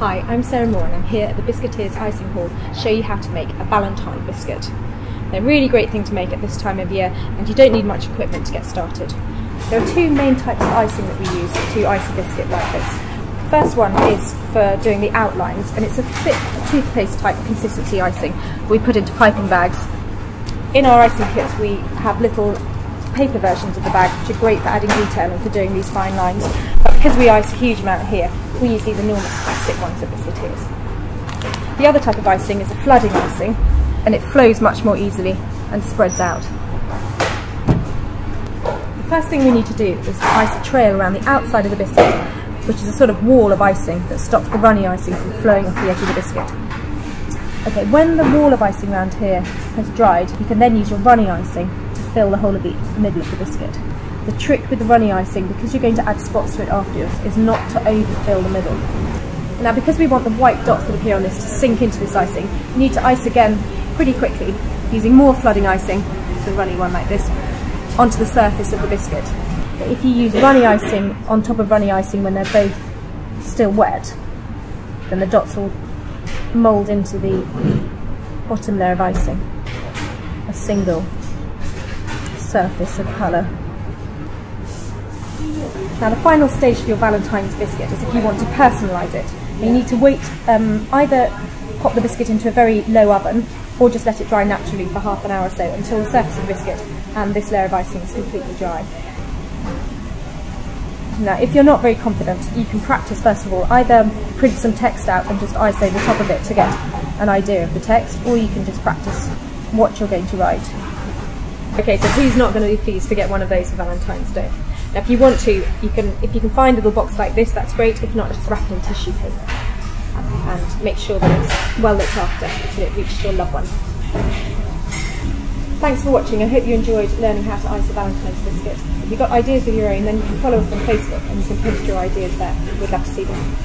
Hi, I'm Sarah Moore and I'm here at the Biscuiteers Icing Hall to show you how to make a Valentine biscuit. They're a really great thing to make at this time of year and you don't need much equipment to get started. There are two main types of icing that we use to ice a biscuit like this. The first one is for doing the outlines, and it's a thick toothpaste type consistency icing we put into piping bags. In our icing kits we have little paper versions of the bags which are great for adding detail and for doing these fine lines, but because we ice a huge amount here, we use these enormous plastic ones at Biscuiteers. The other type of icing is a flooding icing, and it flows much more easily and spreads out. The first thing we need to do is to ice a trail around the outside of the biscuit, which is a sort of wall of icing that stops the runny icing from flowing off the edge of the biscuit. Okay, when the wall of icing around here has dried, you can then use your runny icing to fill the whole of the middle of the biscuit. The trick with the runny icing, because you're going to add spots to it afterwards, is not to overfill the middle. Now, because we want the white dots that appear on this to sink into this icing, you need to ice again pretty quickly, using more flooding icing, the runny one like this, onto the surface of the biscuit. If you use runny icing on top of runny icing when they're both still wet, then the dots will mould into the bottom layer of icing, a single surface of colour. Now, the final stage for your Valentine's biscuit is if you want to personalise it. You need to wait, either pop the biscuit into a very low oven or just let it dry naturally for half an hour or so until the surface of the biscuit and this layer of icing is completely dry. Now, if you're not very confident, you can practice first of all. Either print some text out and just ice over the top of it to get an idea of the text, or you can just practice what you're going to write. Okay, so who's not going to be pleased to get one of those for Valentine's Day? Now, if you want to, if you can find a little box like this, that's great. If not, just wrap it in tissue paper and make sure that it's well looked after until it reaches your loved one. Thanks for watching. I hope you enjoyed learning how to ice a Valentine's biscuit. If you've got ideas of your own, then you can follow us on Facebook and you can post your ideas there. We'd love to see them.